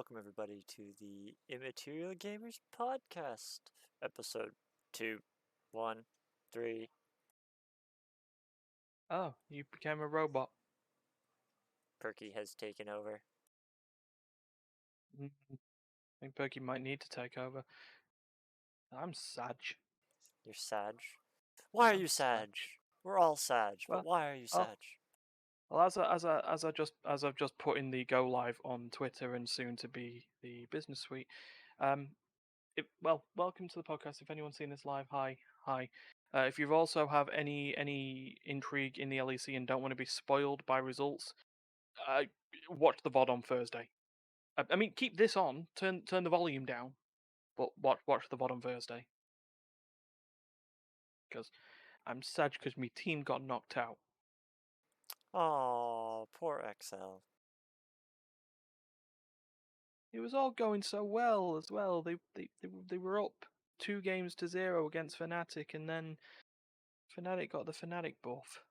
welcome everybody to the Immaterial Gamers Podcast, episode 2, 1, 3. Oh, you became a robot. Perky has taken over. I think Perky might need to take over. I'm Sag. You're Sag. Why are I'm you Sag. Sag? We're all Sag, but Well, why are you oh, Sag? well, as I've just put in the go live on Twitter and soon to be the business suite. Welcome to the podcast. If anyone's seen this live, hi. If you also have any intrigue in the LEC and don't want to be spoiled by results, watch the VOD on Thursday. I mean, keep this on. Turn the volume down, but watch the VOD on Thursday. Because I'm sad because my team got knocked out. Oh, poor XL. It was all going so well as well. They were up 2-0 against Fnatic, and then Fnatic got the Fnatic buff.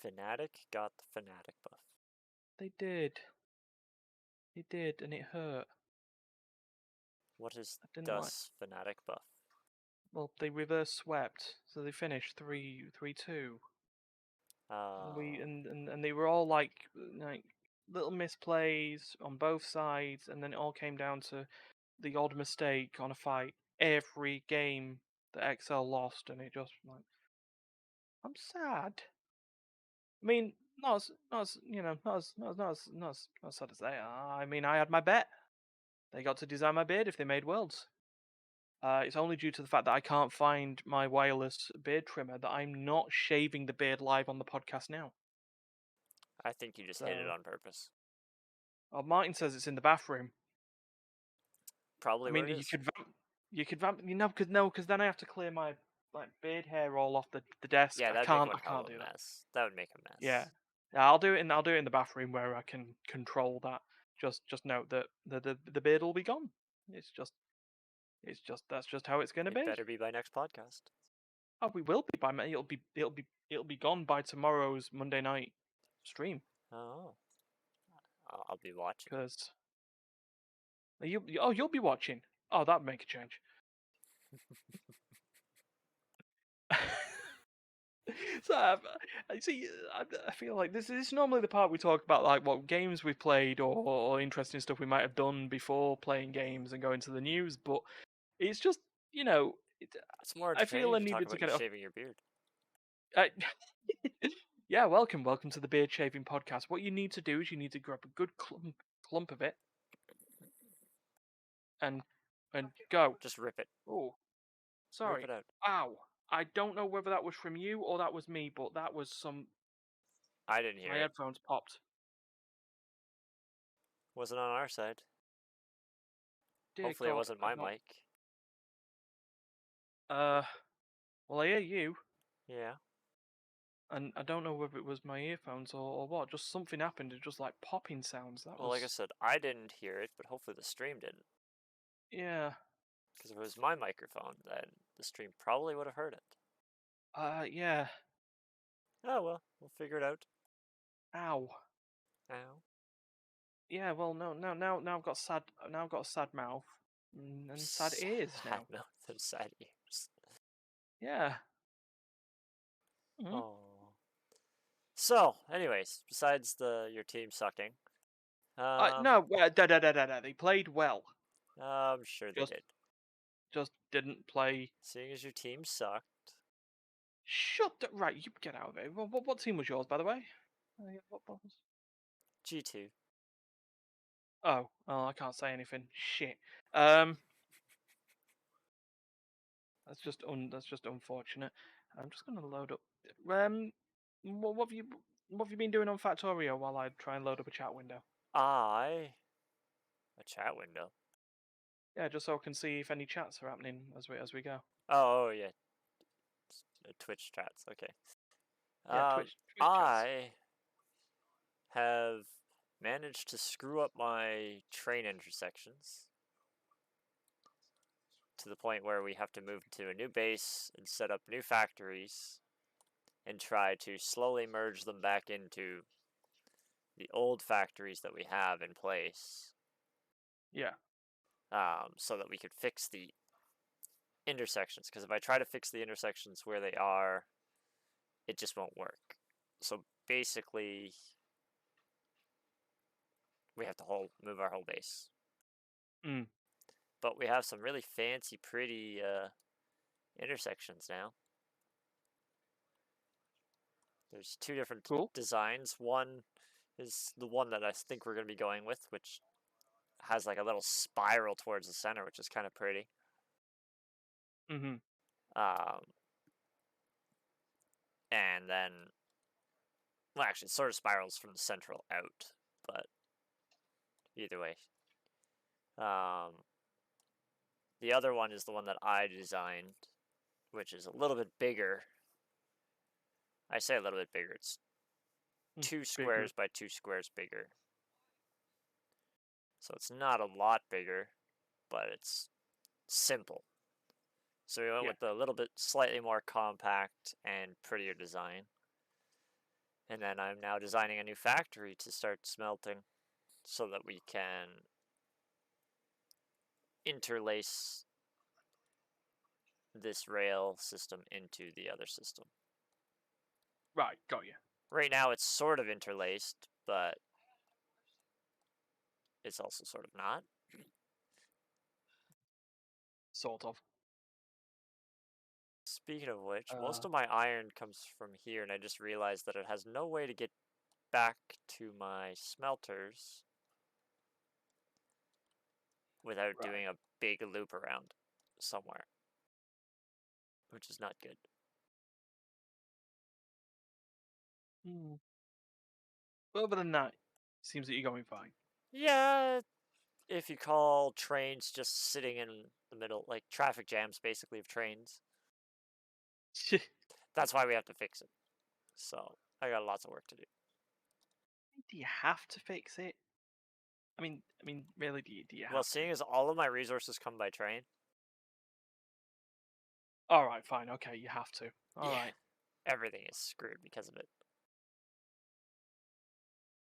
Fnatic got the Fnatic buff. They did. They did, and it hurt. What is I didn't like. thus Fnatic buff? Well, they reverse swept, so they finished 3-2. And they were all like little misplays on both sides, and then it all came down to the odd mistake on a fight every game that XL lost, and it just like I'm sad. I mean, not as sad as they are. I mean, I had my bet. They got to design my beard if they made worlds. It's only due to the fact that I can't find my wireless beard trimmer that I'm not shaving the beard live on the podcast now. I think you just hid it on purpose. Oh, Martin says it's in the bathroom. Probably. I mean, where it is. you could vamp, because then I have to clear my beard hair all off the desk. Yeah, I that'd can't make one hell of do a that. mess. That would make a mess. Yeah, I'll do it in the bathroom where I can control that. Just note that the beard will be gone. That's just how it's gonna be. It better be by next podcast. Oh, we will be it'll be gone by tomorrow's Monday night stream. Oh, I'll be watching. Because you'll be watching. Oh, that'd make a change. So I feel like this is normally the part we talk about, like what games we've played or interesting stuff we might have done before playing games and go into the news. But it's just it's more I feel I entertaining to talk needed to about get you it off. shaving your beard. Yeah, welcome to the Beard Shaving Podcast. What you need to do is you need to grab a good clump of it and go. Just rip it. Oh, sorry. Rip it out. Ow. I don't know whether that was from you or that was me, but that was some. I didn't hear My it. headphones popped. Wasn't on our side. Dear Hopefully God, it wasn't my mic. Well, I hear you. Yeah. And I don't know whether it was my earphones or what. Just something happened. It just like popping sounds. Well, like I said, I didn't hear it, but hopefully the stream didn't. Yeah. Because if it was my microphone, then the stream probably would have heard it. Yeah. Oh well, we'll figure it out. Ow. Ow. Yeah. Well, no. Now I've got sad. Now I've got a sad mouth and sad ears now. Sad mouth and sad ears. Yeah. Oh. So, anyways, besides your team sucking. No. They played well. I'm sure they did. Just didn't play. Seeing as your team sucked. Right, you get out of it. What team was yours, by the way? What was? G2. Oh, I can't say anything. Shit. That's just unfortunate. I'm just gonna load up. What have you been doing on Factorio while I try and load up a chat window? A chat window. Yeah, just so I can see if any chats are happening as we go. Oh yeah. Twitch chats. Okay. Yeah, Twitch I have managed to screw up my train intersections to the point where we have to move to a new base and set up new factories and try to slowly merge them back into the old factories that we have in place Yeah. So that we could fix the intersections. Because if I try to fix the intersections where they are, it just won't work. So basically, we have to move our whole base. Mm. But we have some really fancy, pretty intersections now. There's two different Cool. designs. One is the one that I think we're going to be going with, which has like a little spiral towards the center, which is kind of pretty. Mm-hmm. And then, well, actually, it sort of spirals from the central out, but either way. The other one is the one that I designed, which is a little bit bigger. I say a little bit bigger. It's 2 squares by 2 squares bigger. So it's not a lot bigger, but it's simple. So we went with a little bit slightly more compact and prettier design. And then I'm now designing a new factory to start smelting so that we can interlace this rail system into the other system. Right, got you. Right now it's sort of interlaced, but it's also sort of not. Sort of. Speaking of which, most of my iron comes from here, and I just realized that it has no way to get back to my smelters without doing a big loop around somewhere, which is not good. But other than that, seems that you're going fine. Yeah, if you call trains just sitting in the middle, like traffic jams basically of trains. That's why we have to fix it. So I got lots of work to do. Do you have to fix it? I mean, really, do you have Well, seeing as all of my resources come by train. All right, fine, okay, you have to. All right. Everything is screwed because of it.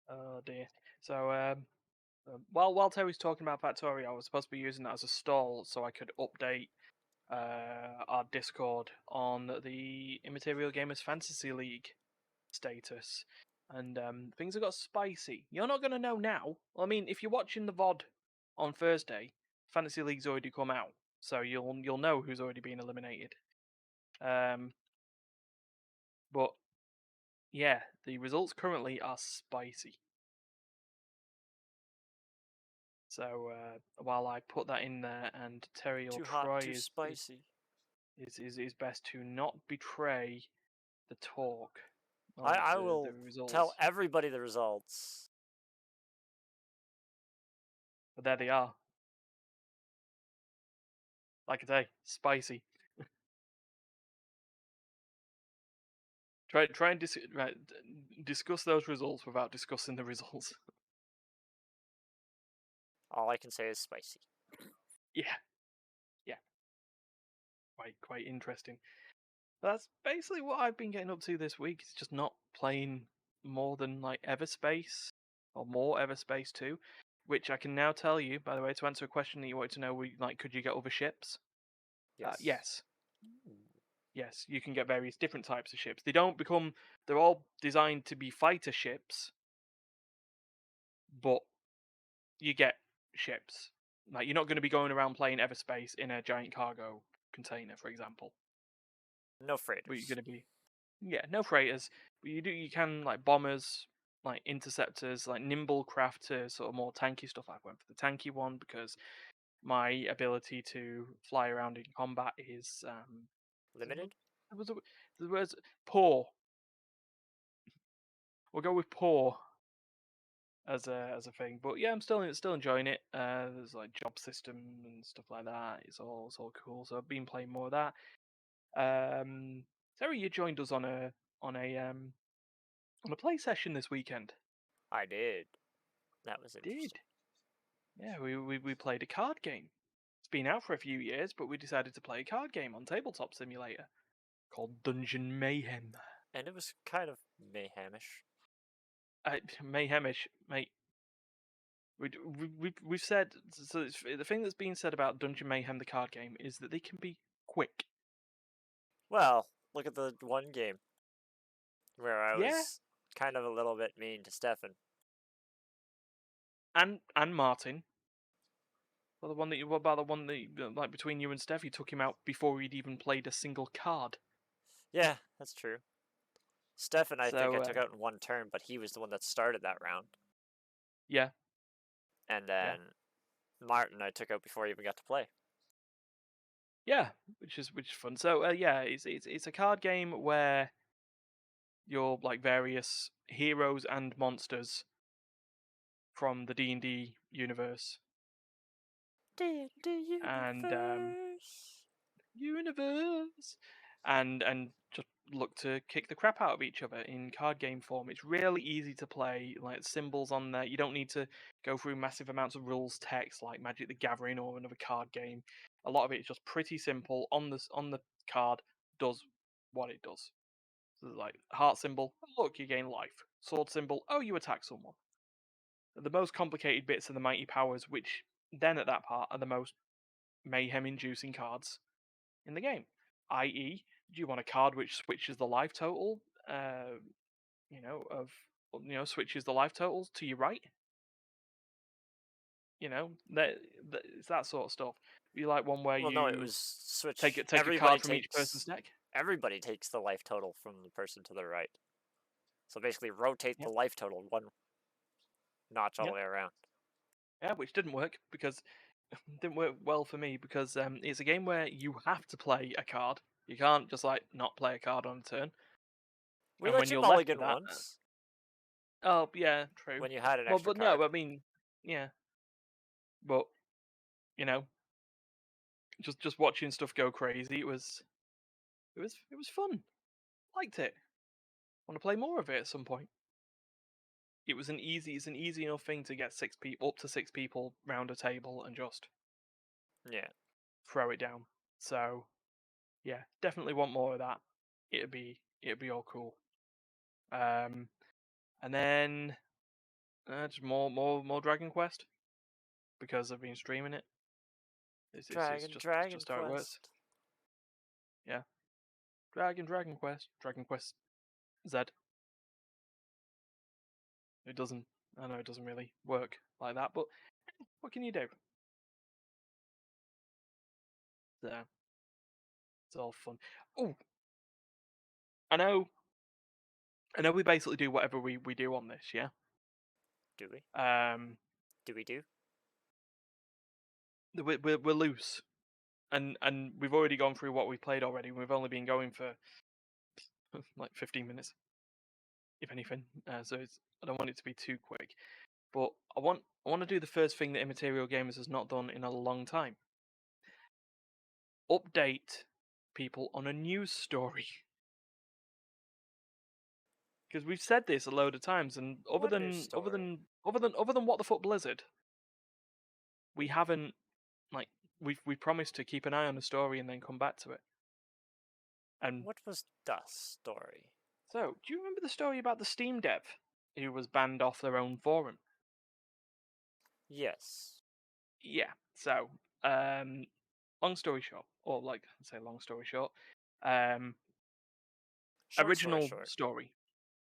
Oh dear. So, while Terry's talking about Factorio, I was supposed to be using that as a stall so I could update our Discord on the Immaterial Gamers Fantasy League status, and things have got spicy. You're not going to know now. Well, I mean, if you're watching the VOD on Thursday, Fantasy League's already come out, so you'll know who's already been eliminated. But yeah, the results currently are spicy. So while I put that in there, and Terry will too hot, try too spicy. Is best to not betray the talk. I will the results. tell everybody the results. But there they are. Like I say, spicy. Try and discuss those results without discussing the results. All I can say is spicy. Yeah. Quite interesting. That's basically what I've been getting up to this week. It's just not playing more than like Everspace or more Everspace 2, which I can now tell you, by the way, to answer a question that you wanted to know, could you get other ships? Yes. Yes. Yes, you can get various different types of ships. They're all designed to be fighter ships, but you get ships. Like, you're not going to be going around playing Everspace in a giant cargo container, for example. No freighters. But you're going to be, no freighters. But you can like bombers, like interceptors, like nimble craft to sort of more tanky stuff. I went for the tanky one because my ability to fly around in combat is limited. The words poor. We'll go with poor as a thing. But yeah, I'm still enjoying it. There's like job system and stuff like that. It's all cool. So I've been playing more of that. Terry, you joined us on a play session this weekend. I did. That was interesting. Yeah, we played a card game. It's been out for a few years, but we decided to play a card game on Tabletop Simulator called Dungeon Mayhem. And it was kind of mayhemish. Mayhemish, mate. We've said so. The thing that's been said about Dungeon Mayhem, the card game, is that they can be quick. Well, look at the one game where I Yeah, was kind of a little bit mean to Stefan. and Martin. Well, the one that you what about the one that like between you and Steph, you took him out before he'd even played a single card. Yeah, that's true. Stefan, I think I So took out in one turn, but he was the one that started that round. yeah, And yeah, then Martin, I took out before he even got to play. yeah, which is fun. So yeah, it's a card game where you're like various heroes and monsters from the D&D universe, D&D and universe. universe, and just look to kick the crap out of each other in card game form. It's really easy to play. Like symbols on there, you don't need to go through massive amounts of rules text like Magic the Gathering or another card game. A lot of it is just pretty simple. On the card does what it does. So like heart symbol, oh, look, you gain life. Sword symbol, oh, you attack someone. The most complicated bits are the mighty powers, which then at that part are the most mayhem-inducing cards in the game. I.e., do you want a card which switches the life total? Of switches the life totals to your right. It's that sort of stuff. You like one where Well, no, it you was switch. take a card from each person's deck? Everybody takes the life total from the person to the right. So basically, rotate the Yep. life total one notch all the Yep. way around. Yeah, which didn't work because didn't work well for me because it's a game where you have to play a card. You can't just like not play a card on a turn. We And when let you you're left with mulligan that, once oh yeah, true. when you had an Well, extra but card. no, I mean, yeah, but you know, just watching stuff go crazy. It was fun. Liked it. Want to play more of it at some point. It's an easy enough thing to get up to six people round a table and just Yeah. throw it down. So yeah, definitely want more of that. It'd be all cool. And then just more Dragon Quest because I've been streaming it. It's Dragon just how it works. Quest. Yeah, Dragon Quest, Dragon Quest Z. It doesn't. I know it doesn't really work like that, but what can you do? So it's all fun. Oh, I know. I know. We basically do whatever we do on this. Yeah. Do we? Um. Do we do? We're loose, and we've already gone through what we've played already. We've only been going for like 15 minutes, if anything. So I don't want it to be too quick. But I want to do the first thing that Immaterial Gamers has not done in a long time. Update people on a news story. Because we've said this a load of times, and other What news than other story? than other than other than what the fuck Blizzard, we haven't like we promised to keep an eye on the story and then come back to it. And What was the story? so, do you remember the story about the Steam dev who was banned off their own forum? Yes. Yeah. So, long story short, or like I say, long story short, um, Short story original short. story.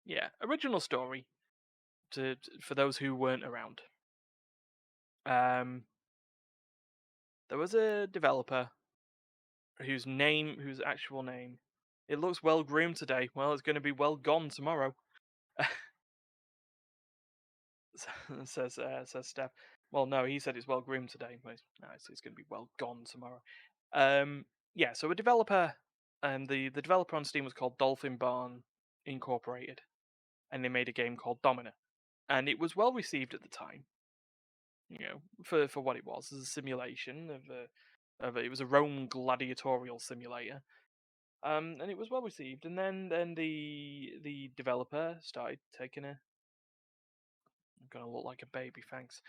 Yeah, original story for those who weren't around. Um, there was a developer whose actual name, it looks well groomed today. Well, it's going to be well gone tomorrow. says Steph. Well, no, he said it's well groomed today. But no, it's going to be well gone tomorrow. Yeah. So a developer, and the developer on Steam was called Dolphin Barn Incorporated, and they made a game called Domina, and it was well received at the time. For what it was, as a simulation it was a Rome gladiatorial simulator. And it was well received. And then the developer started taking a. I'm gonna look like a baby, thanks.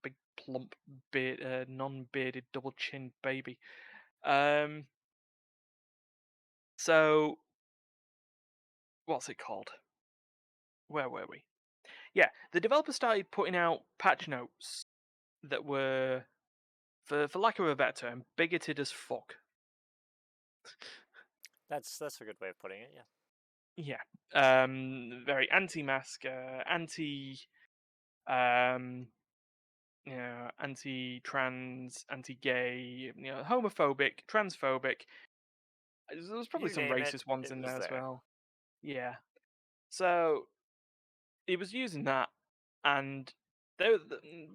Big plump non-bearded double chin baby. Um, so what's it called? Where were we? Yeah, the developer started putting out patch notes that were, for lack of a better term, bigoted as fuck. That's a good way of putting it. Yeah. Yeah, very anti-mask, um, anti-trans, anti-gay, homophobic, transphobic. There's probably You some name it, racist ones it in was there as there. well. Yeah, so he was using that, and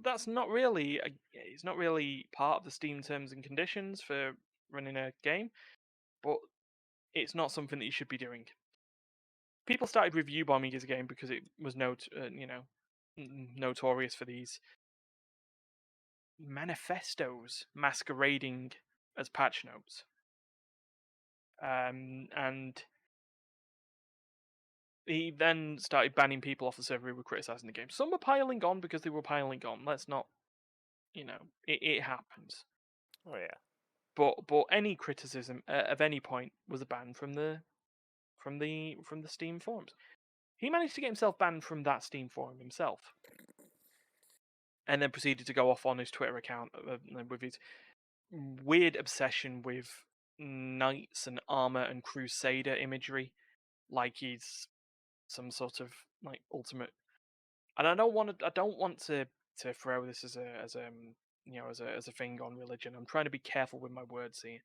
that's not really it's not really part of the Steam terms and conditions for running a game, but it's not something that you should be doing. People started review bombing his game because it was notorious for these manifestos masquerading as patch notes. And he then started banning people off the server who were criticizing the game. Some were piling on because they were piling on. Let's not, it happens. Oh yeah. But any criticism of any point was a ban from the Steam forums. He managed to get himself banned from that Steam forum himself, and then proceeded to go off on his Twitter account with his weird obsession with knights and armor and crusader imagery, like he's some sort of like ultimate. And I don't want to throw this as a thing on religion. I'm trying to be careful with my words here.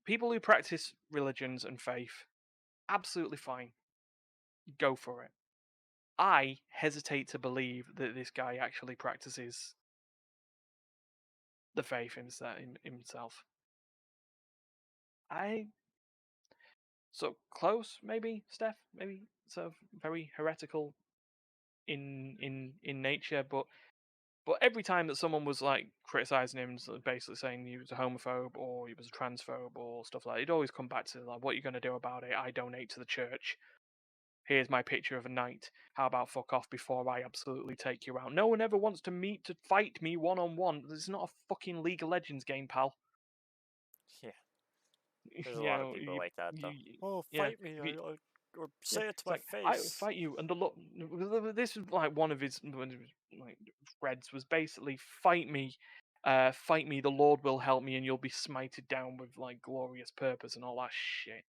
People who practice religions and faith, absolutely fine. Go for it. I hesitate to believe that this guy actually practices the faith himself. I so close, maybe, Steph, maybe sort of very heretical in nature, but every time that someone was like criticizing him, sort of basically saying he was a homophobe or he was a transphobe or stuff like that, he'd always come back to like, "What are you going to do about it? I donate to the church. Here's my picture of a knight. How about fuck off before I absolutely take you out? No one ever wants to fight me one on one. This is not a fucking League of Legends game, pal." Yeah. There's a you lot of know, people like that though. Oh, yeah, fight me, if you, or yeah. say it to It's my like I will face. fight you, and the look. This is like one of his like threads was basically fight me. The Lord will help me, and you'll be smited down with like glorious purpose and all that shit.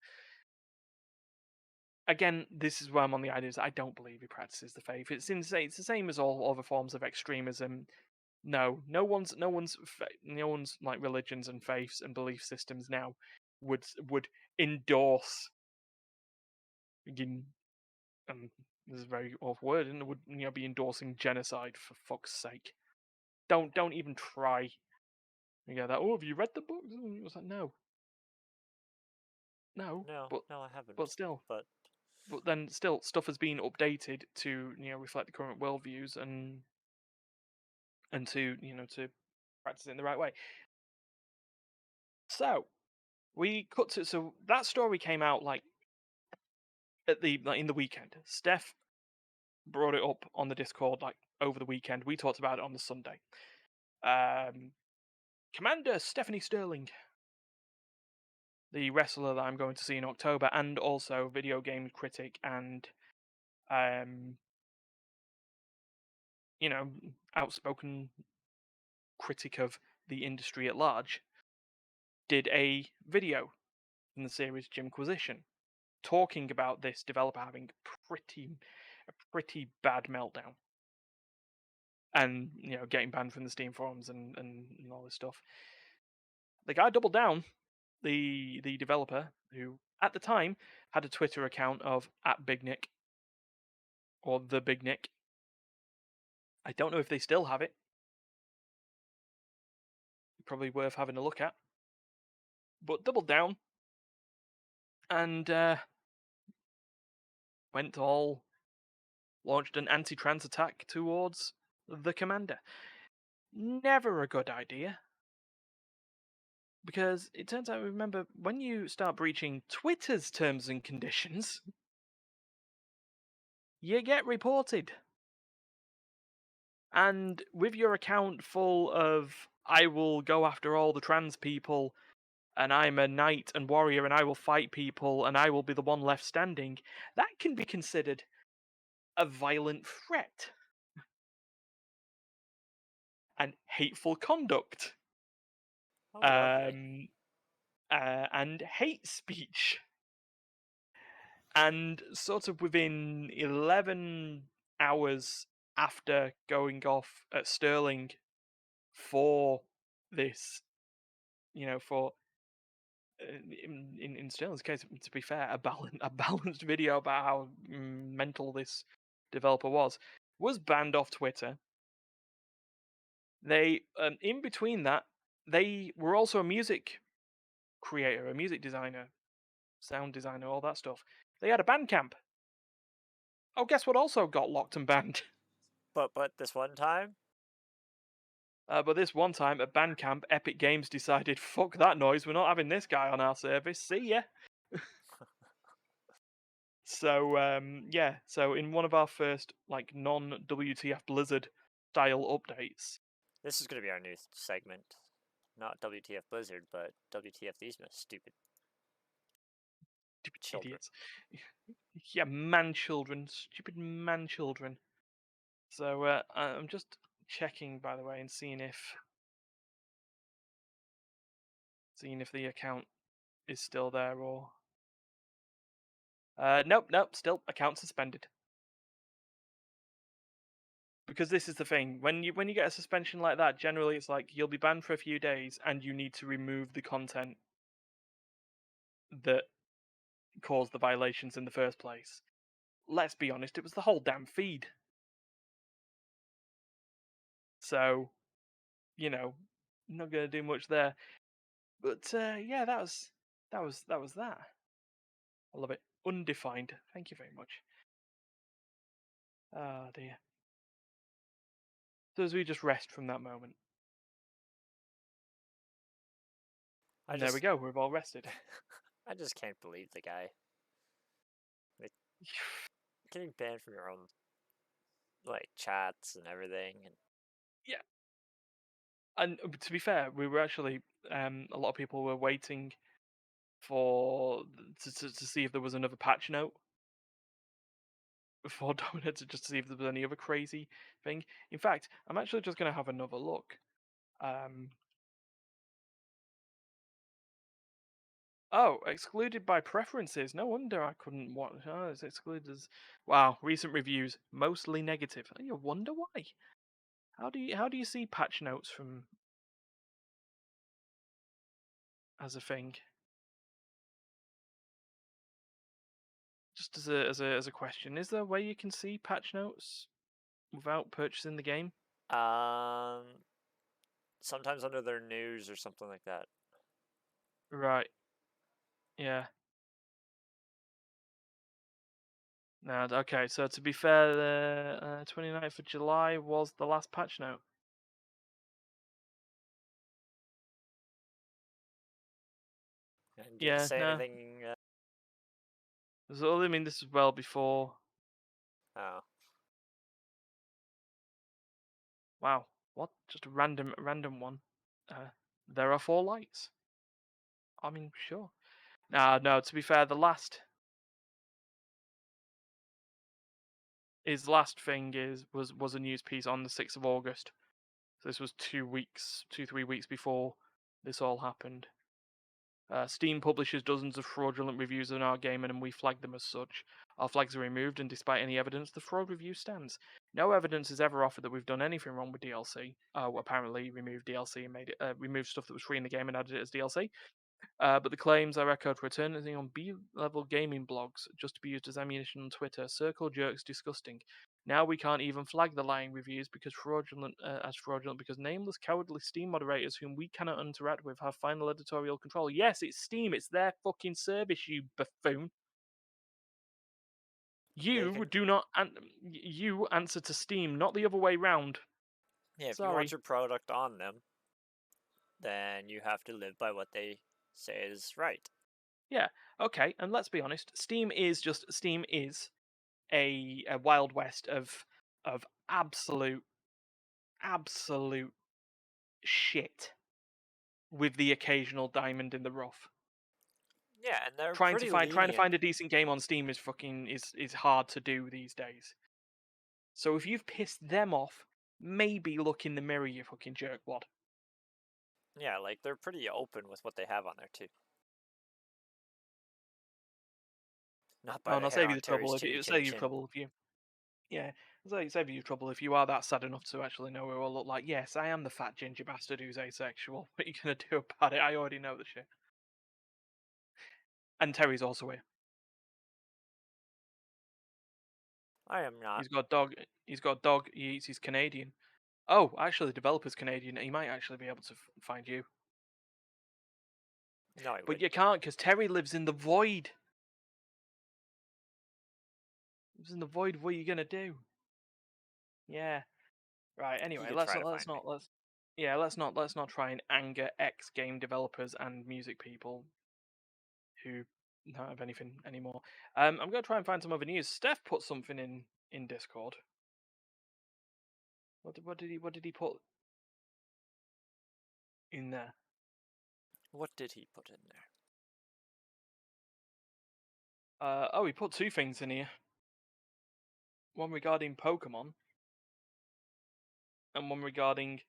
Again, this is where I'm on the idea is I don't believe he practices the faith. It's insane. It's the same as all other forms of extremism. No one's like religions and faiths and belief systems now would endorse. Again, this is a very awful word, and would be endorsing genocide for fuck's sake. Don't even try. You get that? Oh, have you read the book? I was like, no, no, No, but no, I but haven't. still, But but then still, stuff has been updated to reflect the current worldviews and to practice it in the right way. So we cut to so that story came out like in the weekend. Steph brought it up on the Discord like over the weekend. We talked about it on the Sunday. Um, Commander Stephanie Sterling, the wrestler that I'm going to see in October, and also video game critic and um, you know, outspoken critic of the industry at large, did a video in the series Jimquisition talking about this developer having a pretty bad meltdown and getting banned from the Steam forums and all this stuff. The guy doubled down. The developer, who at the time had a Twitter account of @BigNick or the Big Nick. I don't know if they still have it. Probably worth having a look at. But doubled down and went all launched an anti-trans attack towards the commander. Never a good idea. Because it turns out, remember, when you start breaching Twitter's terms and conditions, you get reported. And with your account full of, I will go after all the trans people, and I'm a knight and warrior, and I will fight people, and I will be the one left standing, that can be considered a violent threat and hateful conduct, Oh, lovely. um, and hate speech. And sort of within 11 hours after going off at Sterling for this, for in Sterling's case, to be fair, a balanced video about how mental this developer was banned off Twitter. They in between that, they were also a music creator, a music designer, sound designer, all that stuff. They had a Bandcamp. Oh, guess what? Also got locked and banned. But this one time, But this one time at Bandcamp, Epic Games decided, fuck that noise, we're not having this guy on our service. See ya. So yeah, so in one of our first like non WTF Blizzard style updates, this is going to be our new segment. Not WTF Blizzard, but WTF these stupid stupid children. idiots. Yeah, man children, stupid man children. So I'm just checking, by the way, and seeing if the account is still there or nope, still account suspended. Because this is the thing, when you get a suspension like that, generally it's like you'll be banned for a few days and you need to remove the content that caused the violations in the first place. Let's be honest, it was the whole damn feed. So, not gonna do much there. But yeah, that was that. I love it. Undefined. Thank you very much. Oh dear. So as we just rest from that moment. I And there we just, go, we've all rested. I just can't believe the guy. Like, getting banned from your own like chats and everything, and Yeah. And to be fair, we were actually a lot of people were waiting for to see if there was another patch note before Dominant to just see if there was any other crazy thing. In fact, I'm actually just going to have another look. Oh, excluded by preferences. No wonder I couldn't watch. Oh, it's excluded as wow. Recent reviews mostly negative. You wonder why? How do you see patch notes from as a thing? Just as a question, is there a way you can see patch notes without purchasing the game? um, sometimes under their news or something like that. Right. Yeah. No. Okay. So to be fair, the 29th of July was the last patch note. And did it Yeah. say No. anything? So I mean, this is well before. Oh, Wow. What? Just a random one. There are 4 lights. I mean, sure. No. To be fair, the last thing was a news piece on the 6th of August. So this was 2, 3 weeks before this all happened. Steam publishes dozens of fraudulent reviews on our game, and we flag them as such. Our flags are removed, and despite any evidence, the fraud review stands. No evidence is ever offered that we've done anything wrong with DLC. Apparently, removed DLC and removed stuff that was free in the game and added it as DLC. But the claims are echoed returning on B-level gaming blogs just to be used as ammunition on Twitter. Circle jerks disgusting. Now we can't even flag the lying reviews because fraudulent because nameless cowardly Steam moderators whom we cannot interact with have final editorial control. Yes, it's Steam. It's their fucking service, you buffoon. they You can. do not. You answer to Steam, not the other way round. Yeah, if you want Sorry. your product on them, then you have to live by what they say is right. Yeah. Okay. And let's be honest. Steam is a wild west of absolute shit with the occasional diamond in the rough. Yeah, and they're Trying to pretty find lenient. a decent game on Steam is fucking is hard to do these days. So if you've pissed them off, maybe look in the mirror, you fucking jerkwad. Yeah, like they're pretty open with what they have on there too. Not by Oh, and the I'll hair save you on the Terry's trouble if chinny you chin save you chin. trouble if you yeah, I'll save you trouble if you are that sad enough to actually know who I look like. Yes, I am the fat ginger bastard who's asexual. What are you gonna do about it? I already know the shit. And Terry's also here. I am not. He's got a dog. He's got a dog. He eats. He's Canadian. Oh, actually, the developer's Canadian. He might actually be able to find you, No, I but wouldn't. you can't because Terry lives in the void. Lives in the void. What are you gonna do? Yeah. Right. He Anyway, could try to find me. let's not try and anger ex game developers and music people who don't have anything anymore. I'm gonna try and find some other news. Steph put something in Discord. What did he put in there? What did he put in there? Oh, he put two things in here. One regarding Pokemon and one regarding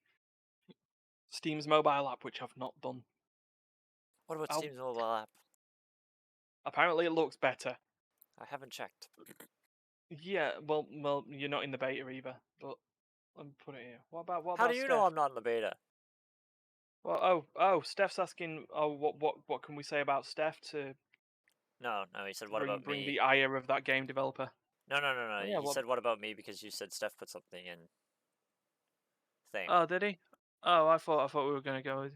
Steam's mobile app, which I've not done. What about Oh, Steam's mobile app? apparently it looks better. I haven't checked. Yeah, well, you're not in the beta either. But let me put it here. What How do about you know Steph? I'm not in the beta? Well, oh, Steph's asking. Oh, what can we say about Steph to No, he said what about bring me? the ire of that game developer? No. Oh yeah, He what? said what about me because you said Steph put something in thing. Oh, did he? Oh, I thought we were gonna go with.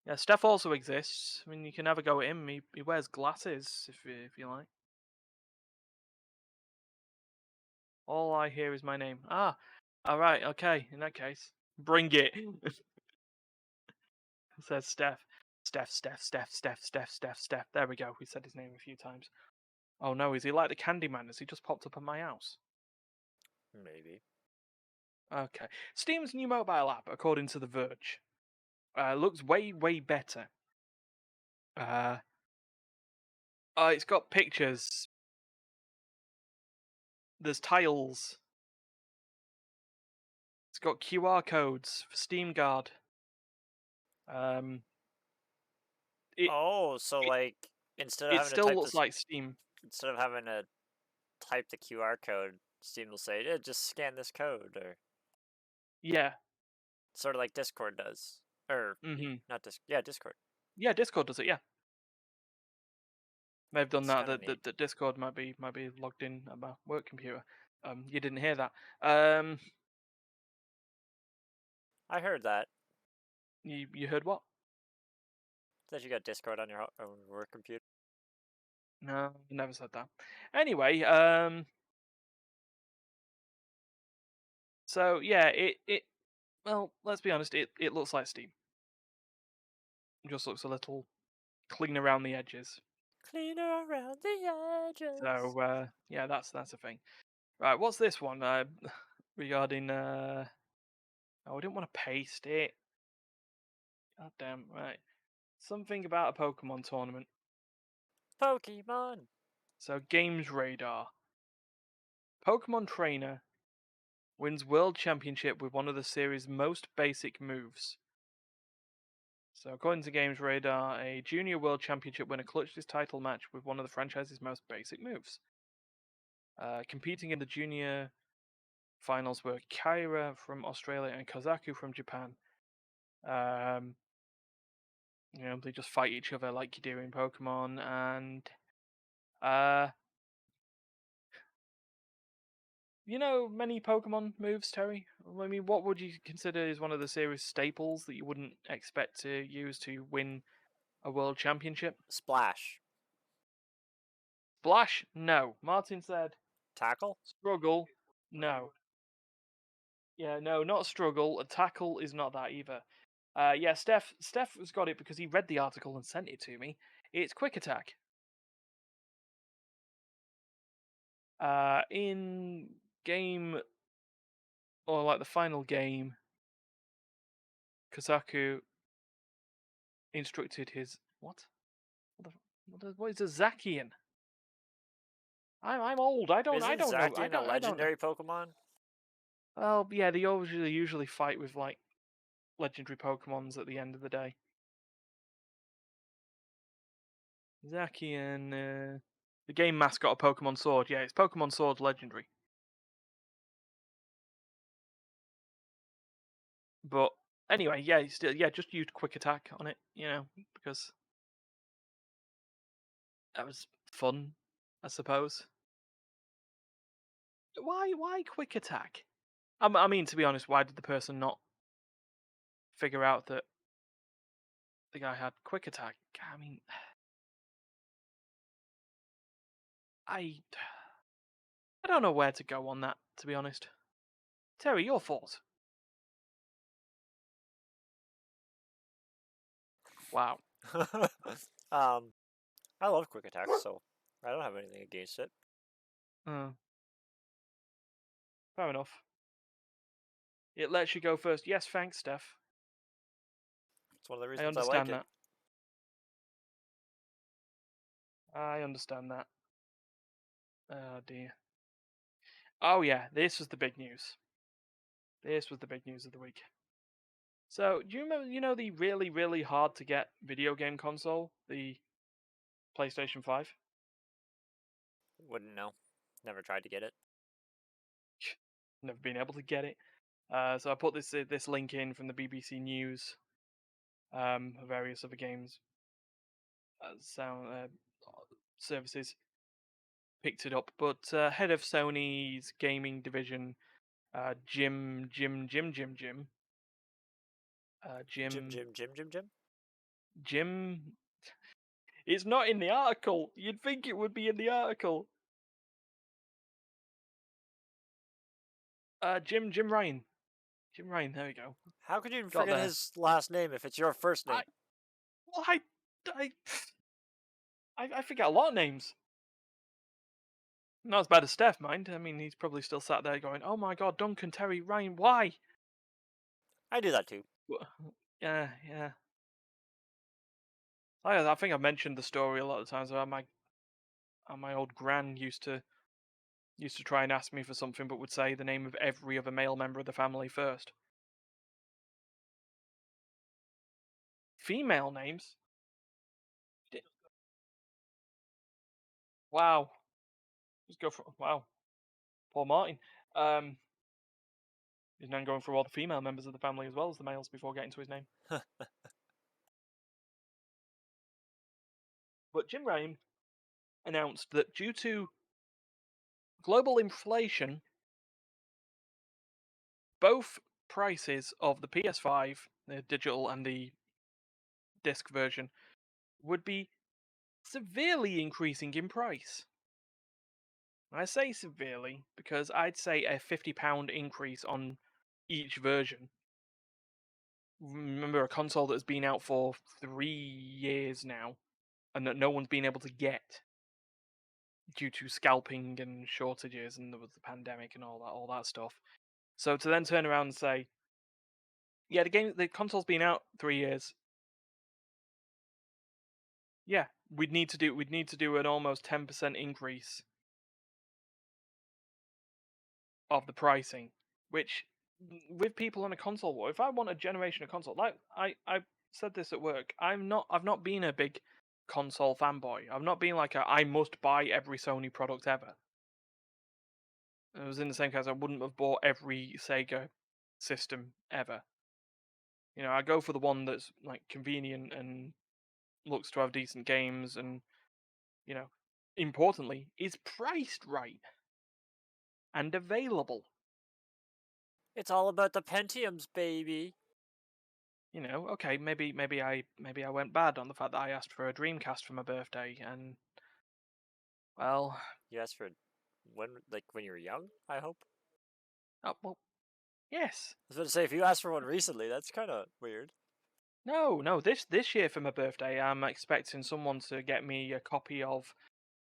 Yeah, Steph also exists. I mean, you can have a go at him. He wears glasses if you like. All I hear is my name. Ah, all right, okay. In that case, bring it. Says Steph. Steph. There we go. We said his name a few times. Oh no, is he like the Candyman? Has he just popped up at my house? Maybe. Okay. Steam's new mobile app, according to The Verge, looks way better. It's got pictures. There's tiles. It's got QR codes for Steam Guard. Um, it Oh, so it like instead of it having to still type looks this, like Steam. instead of having to type the QR code, Steam will say, "Yeah, just scan this code," or Yeah. sort of like Discord does, or Mhm. not Discord. Yeah, Discord. Yeah, Discord does it. Yeah, they've done It's that. kind of The neat. Discord might be logged in at my work computer. You didn't hear that. Um, I heard that. you heard what? That you got Discord on your own work computer. No, never said that. Anyway, so yeah, it well, let's be honest, it looks like Steam. It just looks a little clean around the edges. Cleaner around the edges. So yeah, that's a thing. Right, what's this one? Regarding oh, I didn't want to paste it. God damn, right. Something about a Pokemon tournament. Pokemon. So Games Radar. Pokemon Trainer wins World Championship with one of the series' most basic moves. So, according to Games Radar, a Junior World Championship winner clutched his title match with one of the franchise's most basic moves. Competing in the Junior finals were Kyra from Australia and Kozaku from Japan. Um, they just fight each other like you do in Pokemon, and uh, many Pokemon moves, Terry. I mean, what would you consider is one of the series staples that you wouldn't expect to use to win a world championship? Splash. Splash? No. Martin said Tackle. struggle. No. Yeah, no, not struggle. A tackle is not that either. Yeah, Steph has got it because he read the article and sent it to me. It's quick attack. In game or like the final game, Kozaku instructed his what? What is a Zacian? I'm old. I Isn't don't know. Zacian a I don't know. legendary Pokemon? Well, yeah, they usually fight with like legendary Pokemons at the end of the day. Zacian, the game mascot of Pokemon Sword. Yeah, it's Pokemon Sword Legendary. But anyway, yeah, just use Quick Attack on it, because that was fun, I suppose. Why Quick Attack? I mean, to be honest, why did the person not figure out that the guy had Quick Attack? I mean, I I don't know where to go on that, to be honest. Terry, your thoughts? Wow. um, I love quick attacks, so I don't have anything against it. Uh, Fair enough. It lets you go first. Yes, thanks, Steph. It's one of the I reasons I like understand it. that. I understand that. Oh dear. Oh yeah, this was the big news. This was the big news of the week. So, do you remember, the really, really hard to get video game console, the PlayStation 5? Wouldn't know. Never tried to get it. Never been able to get it. So I put this link in from the BBC News, various other games, sound services picked it up. But head of Sony's gaming division, Jim, Jim, Jim, Jim, Jim, Jim. Jim. It's not in the article. You'd think it would be in the article. Jim Ryan. Jim Ryan. There we go. How could you even Got forget there. his last name if it's your first I name? well, I I forget a lot of names. Not as bad as Steph, mind. I mean, he's probably still sat there going, "Oh my God, Duncan, Terry, Ryan, why?" I do that too. Yeah, yeah. I think I've mentioned the story a lot of times about my old gran used to try and ask me for something, but would say the name of every other male member of the family first. Female names? Di- Wow. Just go for wow. Paul Martin. Um, he's now going through all the female members of the family as well as the males before getting to his name. But Jim Ryan announced that due to global inflation, both prices of the PS5, the digital and the disc version, would be severely increasing in price. I say severely because I'd say a £50 increase on each version. Remember, a console that has been out for 3 years now and that no one's been able to get due to scalping and shortages, and there was the pandemic and all that stuff. So to then turn around and say, yeah, the console's been out 3 years. Yeah, we'd need to do an almost 10% increase of the pricing, which with people on a console war, if I want a generation of console, like I said this at work, I've not been a big console fanboy. I've not been like I must buy every Sony product ever. It was in the same case I wouldn't have bought every Sega system ever. I go for the one that's like convenient and looks to have decent games and, you know, importantly, is priced right and available. It's all about the Pentiums, baby. Okay, maybe I went bad on the fact that I asked for a Dreamcast for my birthday, and well, You asked for when you were young, I hope. well, yes, I was going to say if you asked for one recently, that's kind of weird. no, this year for my birthday, I'm expecting someone to get me a copy of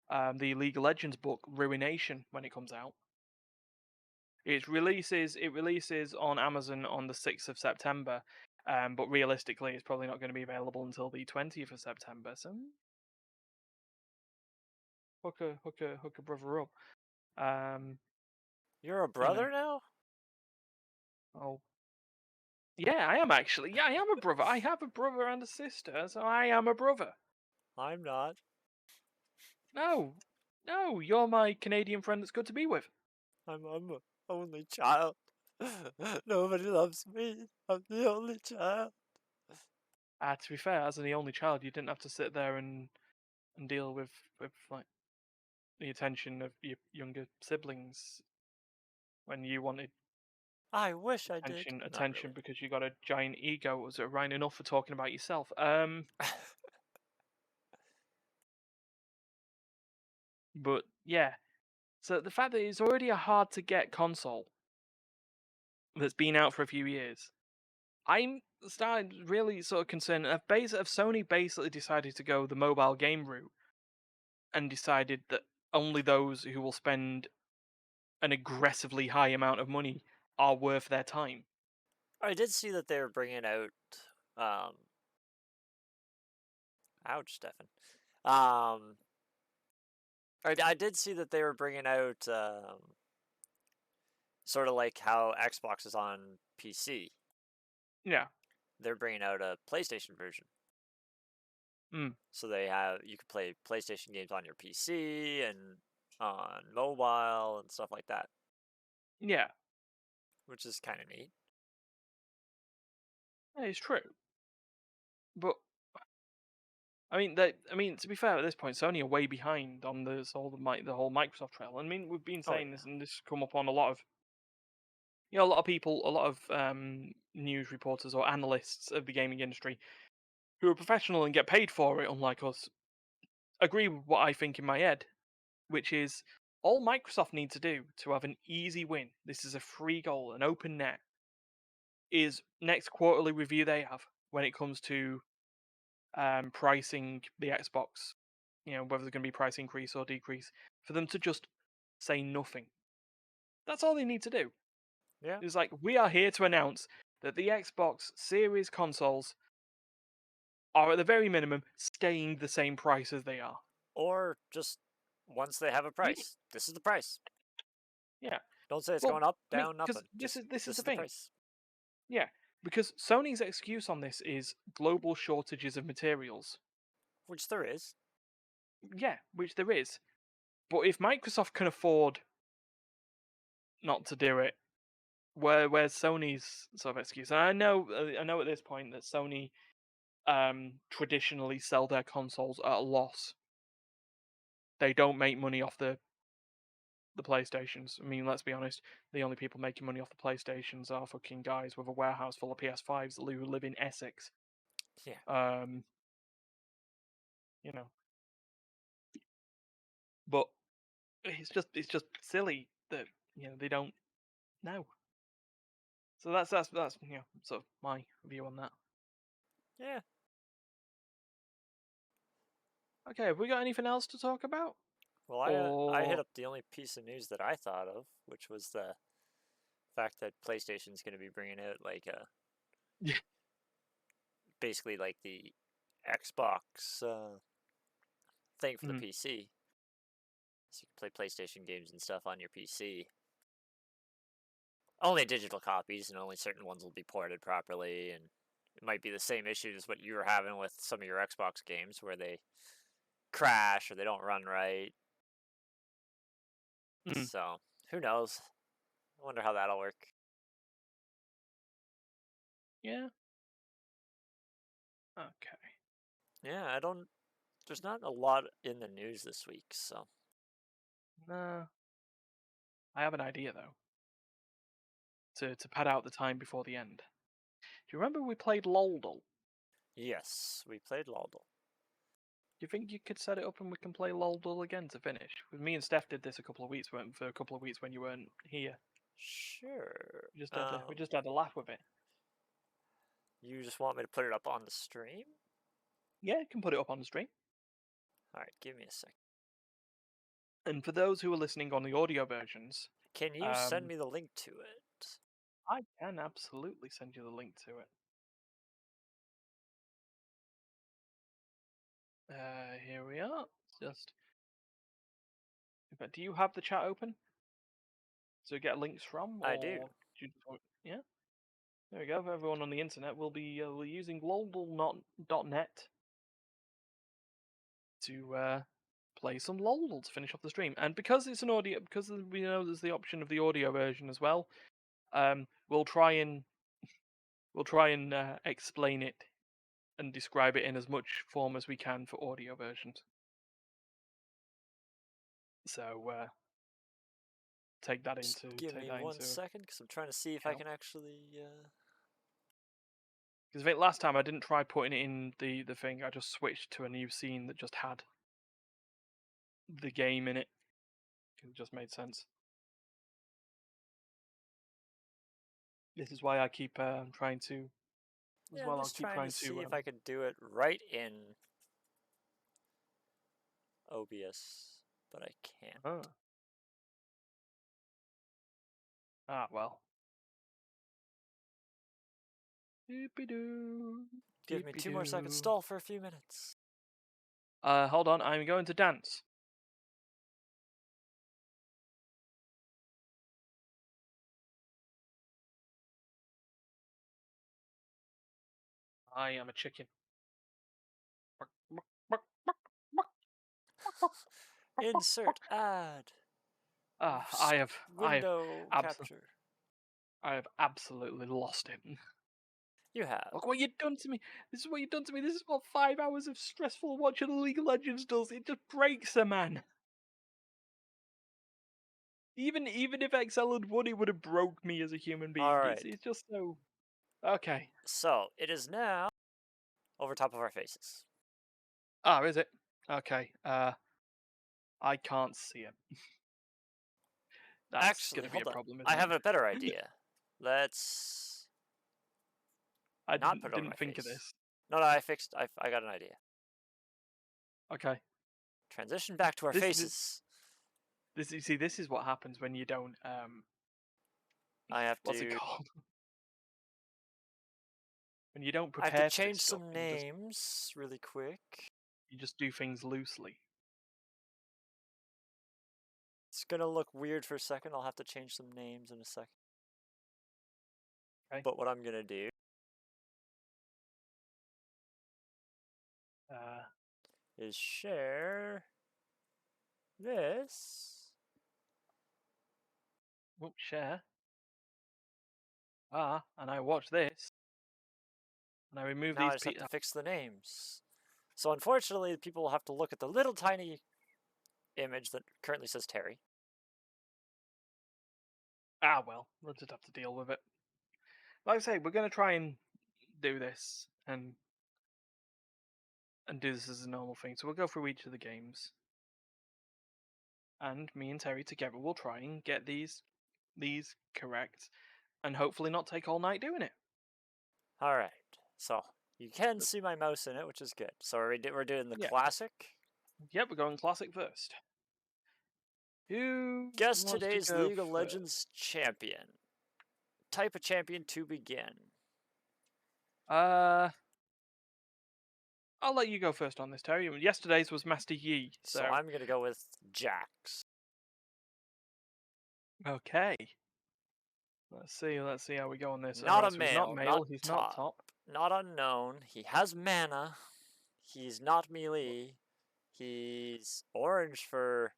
the League of Legends book Ruination when it comes out. It releases on Amazon on the 6th of September, but realistically, it's probably not going to be available until the 20th of September. So hook a brother up. Um, You're a you know. brother now? Oh, yeah, I am actually. Yeah, I am a brother. I have a brother and a sister, so I am a brother. I'm not. No, no, you're my Canadian friend that's good to be with. I'm a only child. Nobody loves me. I'm the only child. To be fair, as the only child, you didn't have to sit there and deal with like the attention of your younger siblings when you wanted I wish I did. Not attention really. because you got a giant ego. Was it right enough for talking about yourself? But yeah. So the fact that it's already a hard to get console that's been out for a few years, I'm starting really sort of concerned. If Sony basically decided to go the mobile game route and decided that only those who will spend an aggressively high amount of money are worth their time. I did see that they were bringing out. Um, ouch, Stefan. Um, I did see that they were bringing out sort of like how Xbox is on PC. Yeah. They're bringing out a PlayStation version. Mm. So you can play PlayStation games on your PC and on mobile and stuff like that, Yeah. which is kind of neat. That is true. But I mean, to be fair, at this point, Sony are way behind on the whole Microsoft trail. I mean, we've been Oh saying yeah, this, and this has come up on a lot of a lot of people, a lot of news reporters or analysts of the gaming industry who are professional and get paid for it, unlike us, agree with what I think in my head, which is all Microsoft need to do to have an easy win. This is a free goal, an open net. Is next quarterly review they have when it comes to pricing the Xbox, whether there's going to be price increase or decrease, for them to just say nothing. That's all they need to do. yeah. It's like, we are here to announce that the Xbox Series consoles are at the very minimum staying the same price as they are. Or just once they have a You, price, this is the price. yeah. Don't say it's Well, going up, I mean, down, because nothing. this Just is this is this the is the thing. price. Yeah, because Sony's excuse on this is global shortages of materials. Which there is. Yeah, which there is. But if Microsoft can afford not to do it, where's Sony's sort of excuse? And I know at this point that Sony traditionally sell their consoles at a loss. They don't make money off the PlayStations. I mean, let's be honest, the only people making money off the PlayStations are fucking guys with a warehouse full of PS5s who live in Essex. Yeah. Um, you know, but it's just silly that they don't know. So that's sort of my view on that. Yeah. Okay, have we got anything else to talk about? Well, I hit Or up the only piece of news that I thought of, which was the fact that PlayStation's going to be bringing out like a yeah, basically like the Xbox thing for the mm, PC, so you can play PlayStation games and stuff on your PC. Only digital copies, and only certain ones will be ported properly. And it might be the same issue as what you were having with some of your Xbox games, where they crash or they don't run right. mm, So who knows? I wonder how that'll work. yeah, okay. Yeah, I don't. There's not a lot in the news this week, so Nah, I have an idea though to pad out the time before the end. Do you remember we played Loldal? yes, we played Laldal. Do you think you could set it up and we can play Loldal again to finish? With me and Steph did this for a couple of weeks when you weren't here. Sure. We just had a laugh with it. You just want me to put it up on the stream? Yeah, you can put it up on the stream. All right, give me a sec. And for those who are listening on the audio versions, Can you send um, me the link to it? I can absolutely send you the link to it. Here we are. Just, in fact, do you have the chat open to get links from, I do. or do you yeah? There we go. For everyone on the internet, we'll be using lol.net to play some LOL to finish off the stream. And because it's an audio, because we know there's the option of the audio version as well, we'll try and explain it and describe it in as much form as we can for audio versions. So take that Just into give me 1 second, because I'm trying to see if I can actually. Because I think last time I didn't try putting it in the thing. I just switched to a new scene that just had the game in it. It just made sense. This is why I keep trying to. Yeah, I'm just trying to see if I can do it right in OBS, but I can't. Ah, well. Give me 2 more seconds. Stall for a few minutes. Hold on. I'm going to dance. I am a chicken. Insert ad. I have window capture. I have absolutely lost it. You have. Look what you've done to me. This is what you've done to me. This is what 5 hours of stressful watching League of Legends does. It just breaks a man. Even if XL had won, it would have broke me as a human being. All right. It's just so. Okay. So it is now over top of our faces. Ah, is it? Okay. I can't see it. That's Actually, gonna be a problem. I have a better idea. Let's. I not put it on didn't my think face. of this. No, I fixed. I got an idea. Okay. Transition back to our faces. This is what happens when you don't. I have what's to. it called? When you don't prepare. I have to change some names really quick. You just do things loosely. It's gonna look weird for a second. I'll have to change some names in a second. Okay. But what I'm gonna do is share this. Won't share. And I watch this. And I remove now these. I just have to fix the names. So unfortunately, people will have to look at the little tiny image that currently says Terry. Ah, well, we'll just have to deal with it. Like I say, we're going to try and do this and do this as a normal thing. So we'll go through each of the games. And me and Terry together will try and get these correct and hopefully not take all night doing it. All right. So you can see my mouse in it, which is good. So we're doing the classic. Yep, we're going classic first. Who guess today's League of Legends champion? Type of champion to begin. I'll let you go first on this, Terry. Yesterday's was Master Yi, so I'm gonna go with Jax. Okay. Let's see how we go on this. Not a male. Not male. He's not top. Not unknown. He has mana. He's not melee. He's orange for.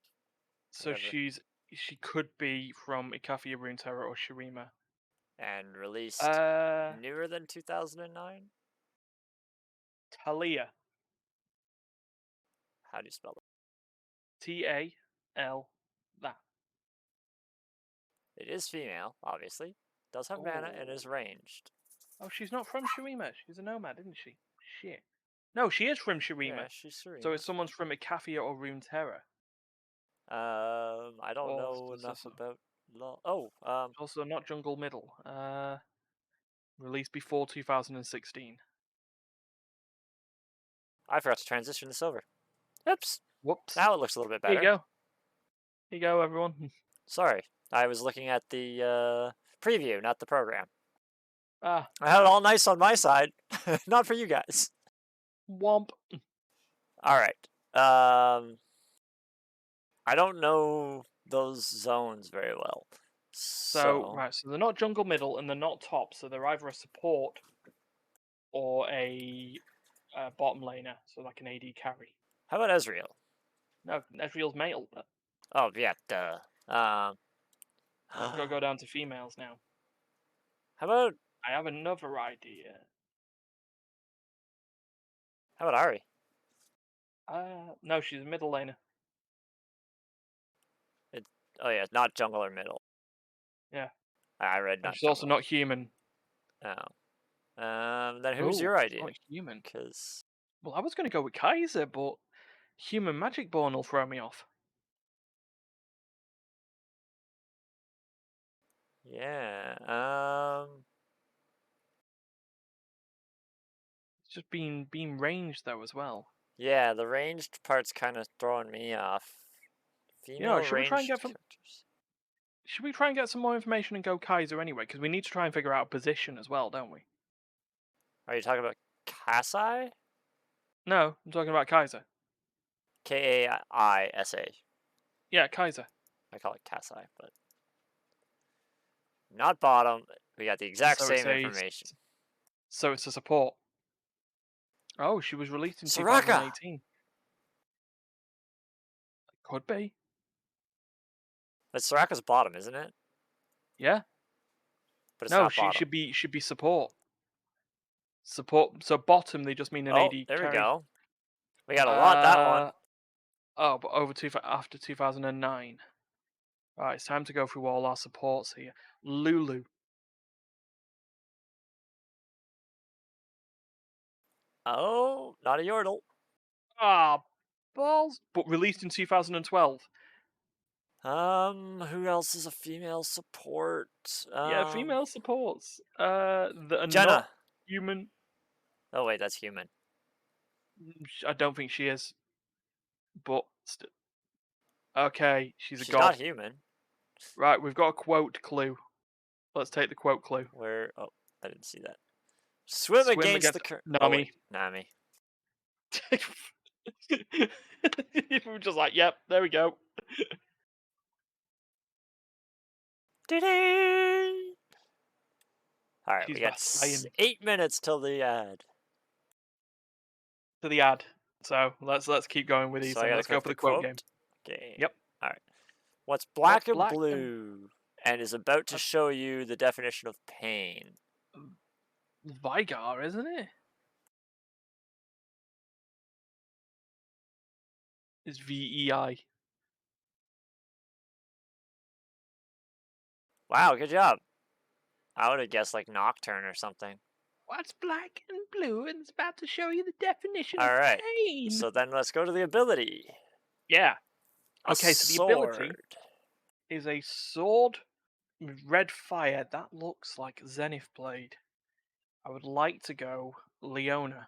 So she could be from Ikafia Runeterra or Shurima. And released newer than 2009? Talia. How do you spell it? Tal. That. It is female, obviously. Does have mana and is ranged. Oh, she's not from Shurima. She's a nomad, isn't she? Shit. No, she is from Shurima. Yeah, she's Shurima. So it's someone's from Ikafia or Runeterra. I don't know enough about. Also not Jungle Middle. Released before 2016. I forgot to transition this over. Oops. Whoops. Now it looks a little bit better. Here you go. Here you go, everyone. Sorry, I was looking at the preview, not the program. I had it all nice on my side, not for you guys. Womp. All right. I don't know those zones very well. So right, so they're not jungle middle and they're not top, so they're either a support or a bottom laner, so like an AD carry. How about Ezreal? No, Ezreal's male. But Oh yeah, duh. I've got to go down to females now. How about I have another idea. how about Ari? No, she's a middle laner. Oh yeah, not jungle or middle. Yeah. I read And not she's jungle. also not human. Oh. Then who's your idea? Not human. Because Well, I was going to go with Kaiser, but human Magic Born will throw me off. yeah. It's just being ranged though as well. Yeah, the ranged part's kind of throwing me off. Female should we try and ranged get characters. Should we try and get some more information and go Kaiser anyway? Because we need to try and figure out a position as well, don't we? Are you talking about Kasai? No, I'm talking about Kaiser. Kaisa. Yeah, Kaiser. I call it Kasai, but not bottom. We got the exact So same information. So it's a support. Oh, she was released in Soraka! 2018. Could be. But Soraka's bottom, isn't it? Yeah. But it's No, not she bottom. should be support. Support. So bottom, they just mean an AD there carry. we go. We got a lot that one. Oh, but after 2009. Right, it's time to go through all our supports here. Lulu. Oh, not a Yordle. Ah, balls. But released in 2012. Who else is a female support? Yeah, female supports. That are Jenna. not human. Oh wait, that's human. I don't think she is. But okay, she's a god. Not human. Right, we've got a quote clue. Let's take the quote clue. Where? Oh, I didn't see that. Swim against the current. Nami. Oh, Nami. We're just like, yep, there we go. All right, we got 8 minutes till the ad. To the ad. So let's keep going with these. So Let's go for the quote game. Yep. All right. What's black and blue and is about to show you the definition of pain? Vigar, isn't it? It's VEI. Wow, good job. I would have guessed like Nocturne or something. What's black and blue and it's about to show you the definition of pain? So then let's go to the ability. Yeah. Okay, so the ability is a sword with red fire. That looks like Zenith Blade. I would like to go Leona.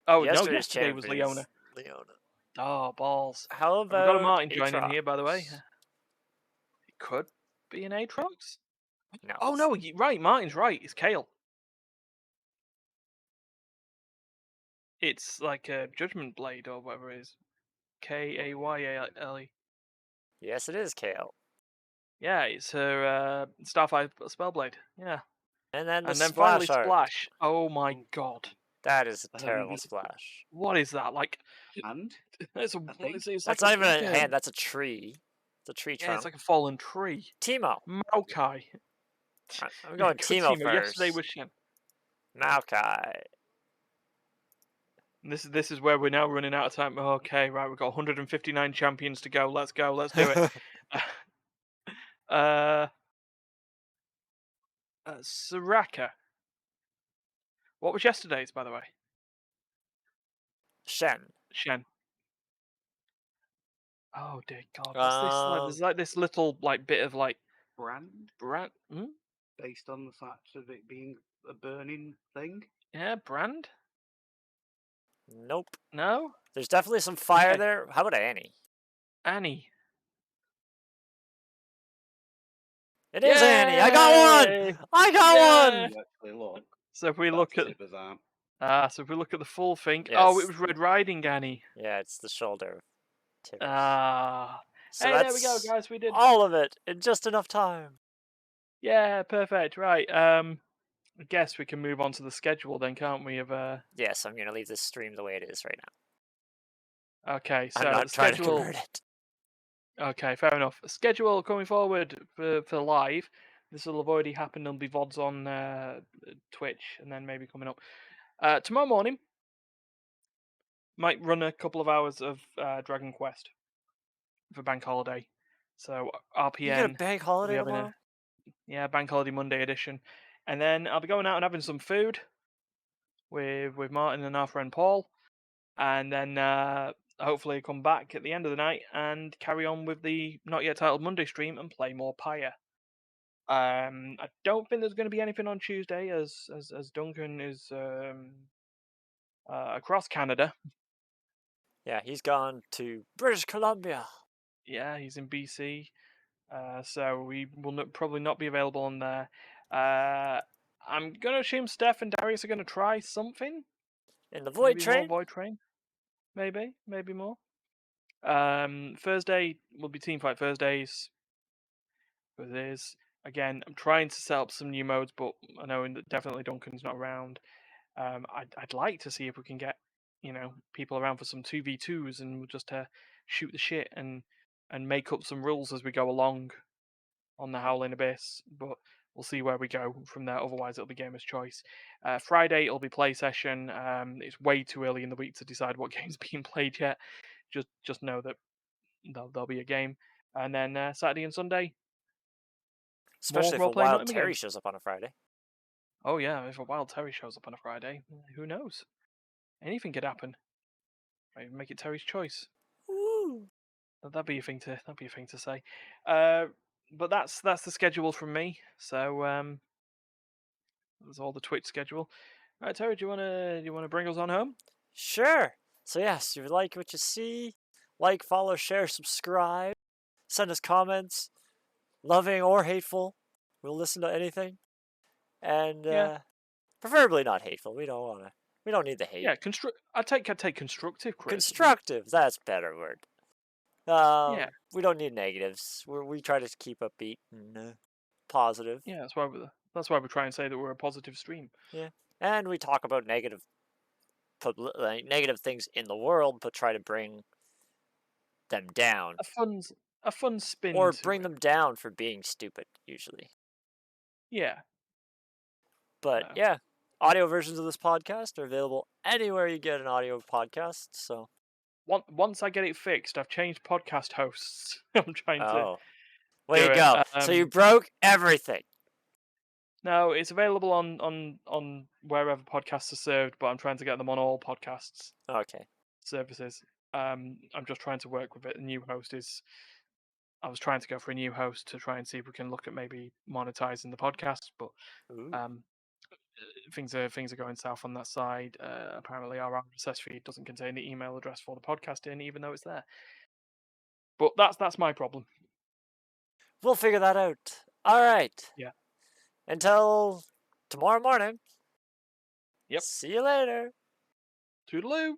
Oh, no, yesterday was Leona. Oh, balls. How about we've got a Martin joining here, by the way. It could be an Aatrox. No. Oh, no, right, Martin's right. It's Kale. It's like a Judgment Blade or whatever it is. Kayale. Yes, it is Kale. Yeah, it's her Starfire Spellblade. Yeah. And then finally Splash. Oh my god. That is a terrible splash. What is that? Like hand? It's that's not even a hand, that's a tree. It's a tree trunk. Yeah, it's like a fallen tree. Teemo. Maokai. I'm going Teemo first. Yesterday was Shen. Maokai. This is where we're now running out of time. Okay, right, we've got 159 champions to go. Let's go. Let's do it. Soraka. What was yesterday's, by the way? Shen. Oh dear God! There's like this little bit of brand. Hmm? Based on the fact of it being a burning thing. Yeah, brand. Nope. No. There's definitely some fire there. How about Annie? Annie. It is Annie. I got one. I got one. So if we look at the full thing, yes. Oh, it was Red Riding Annie. Yeah, it's the shoulder. So hey, there we go, guys. We did all of it in just enough time. Yeah, perfect. Right. I guess we can move on to the schedule then, can't we? Yes, I'm going to leave this stream the way it is right now. Okay, I'm so the not trying to schedule. convert it. Okay, fair enough. Schedule coming forward for live. This will have already happened. There'll be VODs on Twitch, and then maybe coming up tomorrow morning. Might run a couple of hours of Dragon Quest for bank holiday. So You got a RPN bank will be holiday having tomorrow? bank holiday Monday edition, and then I'll be going out and having some food with Martin and our friend Paul, and then hopefully come back at the end of the night and carry on with the not yet titled Monday stream and play more Pyre. I don't think there's going to be anything on Tuesday, as Duncan is across Canada. Yeah, he's gone to British Columbia. Yeah, he's in BC, so we will probably not be available on there. I'm gonna assume Steph and Darius are gonna try something. In the Void Maybe more Train? Void Train. Maybe more. Thursday will be Teamfight Thursdays. It is. Again, I'm trying to set up some new modes, but I know that definitely Duncan's not around. I'd like to see if we can get people around for some 2v2s and we'll just shoot the shit and make up some rules as we go along on the Howling Abyss. But we'll see where we go from there. Otherwise, it'll be Gamer's Choice. Friday it'll be play session. It's way too early in the week to decide what game's being played yet. Just know that there'll be a game, and then Saturday and Sunday Especially if a role-playing wild Nottingham Terry games. shows up on a Friday. Oh yeah, if a wild Terry shows up on a Friday, who knows? Anything could happen. Maybe make it Terry's choice. Woo! That'd be a thing to say. But that's the schedule from me. So that's all the Twitch schedule. All right, Terry, do you wanna bring us on home? Sure. So yes, if you like what you see, like, follow, share, subscribe, send us comments, loving or hateful. We'll listen to anything, and Yeah, preferably not hateful. We don't need the hate. yeah. I take constructive criticism. Constructive. That's a better word. Yeah, We don't need negatives. We try to keep upbeat and positive. yeah. That's why we try and say that we're a positive stream. Yeah, and we talk about negative things in the world, but try to bring them down A fun spin or to bring it. them down for being stupid. Usually, Yeah. but yeah, audio versions of this podcast are available anywhere you get an audio podcast. So Once I get it fixed, I've changed podcast hosts. I'm trying to way do to it. go! So you broke everything. No, it's available on wherever podcasts are served, but I'm trying to get them on all podcasts Okay. services. I'm just trying to work with it. The new host is. I was trying to go for a new host to try and see if we can look at maybe monetizing the podcast, but Ooh. things are going south on that side. Apparently, our RSS feed doesn't contain the email address for the podcast in, even though it's there. But that's my problem. We'll figure that out. All right. Yeah. Until tomorrow morning. Yep. See you later. Toodaloo.